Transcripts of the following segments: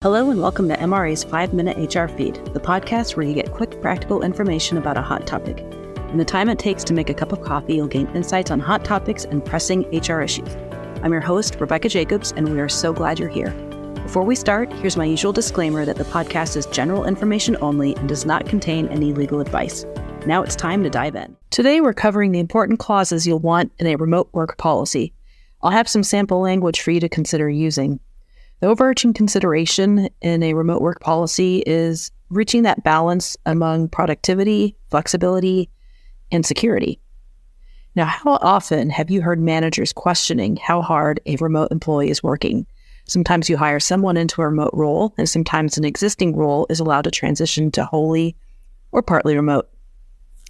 Hello and welcome to MRA's 5-Minute HR Feed, the podcast where you get quick, practical information about a hot topic. In the time it takes to make a cup of coffee, you'll gain insights on hot topics and pressing HR issues. I'm your host, Rebecca Jacobs, and we are so glad you're here. Before we start, here's my usual disclaimer that the podcast is general information only and does not contain any legal advice. Now it's time to dive in. Today we're covering the important clauses you'll want in a remote work policy. I'll have some sample language for you to consider using. The overarching consideration in a remote work policy is reaching that balance among productivity, flexibility, and security. Now, how often have you heard managers questioning how hard a remote employee is working? Sometimes you hire someone into a remote role, and sometimes an existing role is allowed to transition to wholly or partly remote.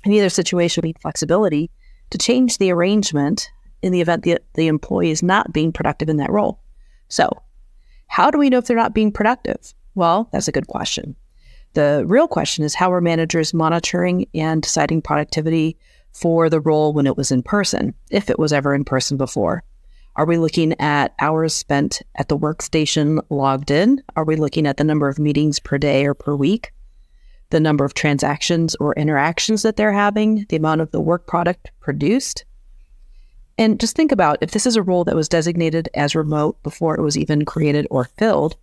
In either situation, we need flexibility to change the arrangement in the event the employee is not being productive in that role. So, how do we know if they're not being productive? Well, that's a good question. The real question is, how are managers monitoring and deciding productivity for the role when it was in person, if it was ever in person before? Are we looking at hours spent at the workstation logged in? Are we looking at the number of meetings per day or per week? The number of transactions or interactions that they're having? The amount of the work product produced? And just think about, if this is a role that was designated as remote before it was even created or filled,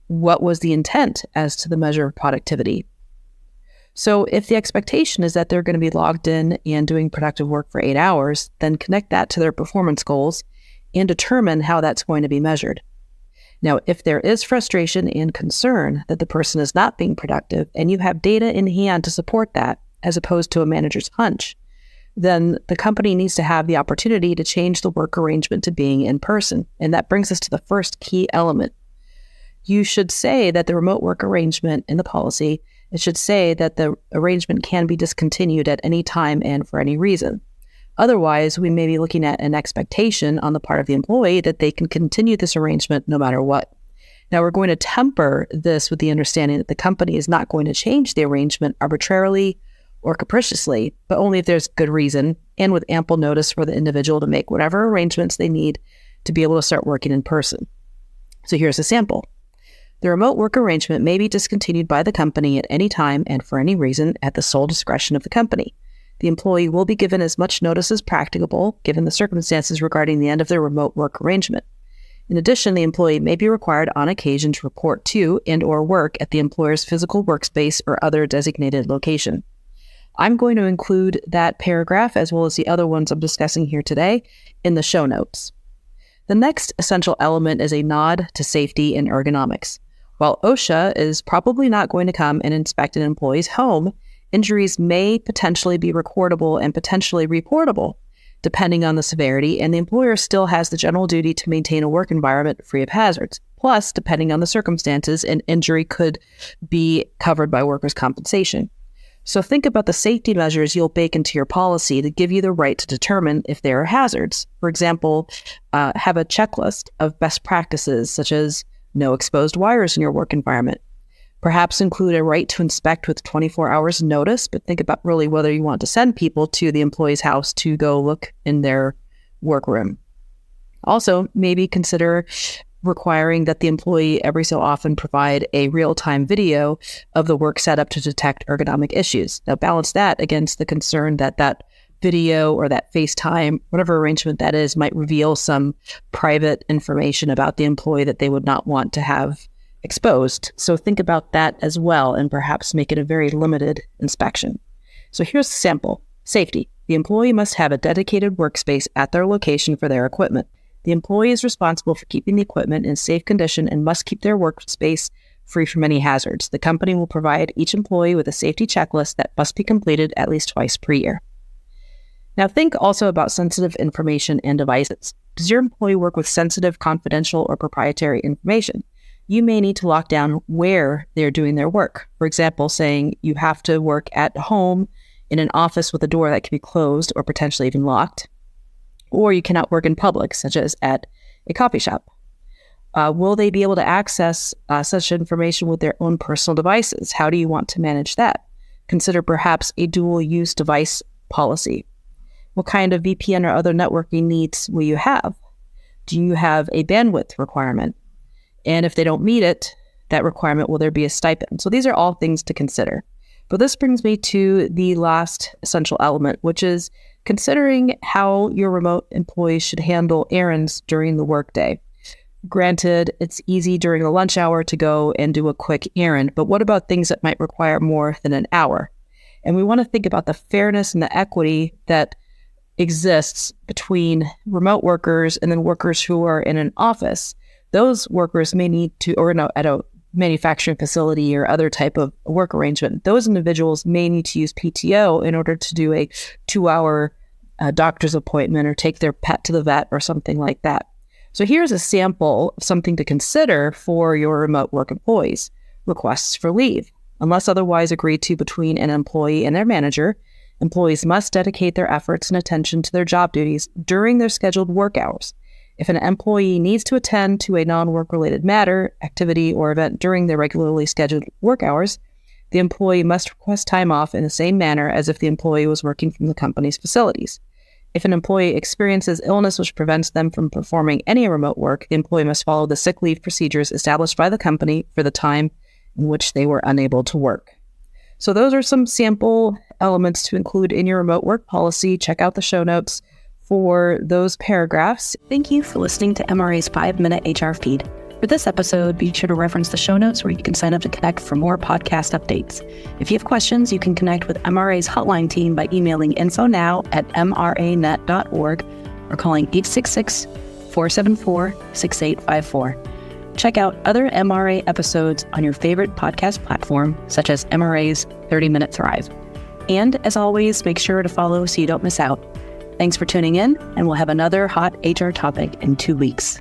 what was the intent as to the measure of productivity? So if the expectation is that they're going to be logged in and doing productive work for 8 hours, then connect that to their performance goals and determine how that's going to be measured. Now, if there is frustration and concern that the person is not being productive and you have data in hand to support that, as opposed to a manager's hunch, then the company needs to have the opportunity to change the work arrangement to being in person. And that brings us to the first key element. You should say that the remote work arrangement in the policy, it should say that the arrangement can be discontinued at any time and for any reason. Otherwise, we may be looking at an expectation on the part of the employee that they can continue this arrangement no matter what. Now, we're going to temper this with the understanding that the company is not going to change the arrangement arbitrarily or capriciously, but only if there's good reason and with ample notice for the individual to make whatever arrangements they need to be able to start working in person. So here's a sample. The remote work arrangement may be discontinued by the company at any time and for any reason at the sole discretion of the company. The employee will be given as much notice as practicable, given the circumstances regarding the end of their remote work arrangement. In addition, the employee may be required on occasion to report to and/or work at the employer's physical workspace or other designated location. I'm going to include that paragraph, as well as the other ones I'm discussing here today, in the show notes. The next essential element is a nod to safety and ergonomics. While OSHA is probably not going to come and inspect an employee's home, injuries may potentially be recordable and potentially reportable, depending on the severity, and the employer still has the general duty to maintain a work environment free of hazards. Plus, depending on the circumstances, an injury could be covered by workers' compensation. So think about the safety measures you'll bake into your policy to give you the right to determine if there are hazards. For example, have a checklist of best practices, such as no exposed wires in your work environment. Perhaps include a right to inspect with 24 hours notice, but think about really whether you want to send people to the employee's house to go look in their workroom. Also, maybe consider requiring that the employee every so often provide a real-time video of the work setup to detect ergonomic issues. Now balance that against the concern that that video or that FaceTime, whatever arrangement that is, might reveal some private information about the employee that they would not want to have exposed. So think about that as well and perhaps make it a very limited inspection. So here's a sample. Safety. The employee must have a dedicated workspace at their location for their equipment. The employee is responsible for keeping the equipment in safe condition and must keep their workspace free from any hazards. The company will provide each employee with a safety checklist that must be completed at least twice per year. Now think also about sensitive information and devices. Does your employee work with sensitive, confidential, or proprietary information? You may need to lock down where they're doing their work. For example, saying you have to work at home in an office with a door that can be closed or potentially even locked. Or you cannot work in public, such as at a coffee shop. Will they be able to access such information with their own personal devices? How do you want to manage that? Consider perhaps a dual-use device policy. What kind of VPN or other networking needs will you have? Do you have a bandwidth requirement? And if they don't meet it, that requirement, will there be a stipend? So these are all things to consider. But this brings me to the last essential element, which is considering how your remote employees should handle errands during the workday. Granted, it's easy during the lunch hour to go and do a quick errand, but what about things that might require more than an hour? And we want to think about the fairness and the equity that exists between remote workers and then workers who are in an office. Those workers may need to, or no, at a manufacturing facility or other type of work arrangement, those individuals may need to use PTO in order to do a 2-hour doctor's appointment or take their pet to the vet or something like that. So here's a sample of something to consider for your remote work employees. Requests for leave. Unless otherwise agreed to between an employee and their manager, employees must dedicate their efforts and attention to their job duties during their scheduled work hours. If an employee needs to attend to a non-work related matter, activity, or event during their regularly scheduled work hours, the employee must request time off in the same manner as if the employee was working from the company's facilities. If an employee experiences illness which prevents them from performing any remote work, the employee must follow the sick leave procedures established by the company for the time in which they were unable to work. So those are some sample elements to include in your remote work policy. Check out the show notes for those paragraphs. Thank you for listening to MRA's 5-Minute HR Feed. For this episode, be sure to reference the show notes where you can sign up to connect for more podcast updates. If you have questions, you can connect with MRA's hotline team by emailing infonow@mranet.org or calling 866-474-6854. Check out other MRA episodes on your favorite podcast platform, such as MRA's 30-Minute Thrive. And as always, make sure to follow so you don't miss out. Thanks for tuning in, and we'll have another hot HR topic in 2 weeks.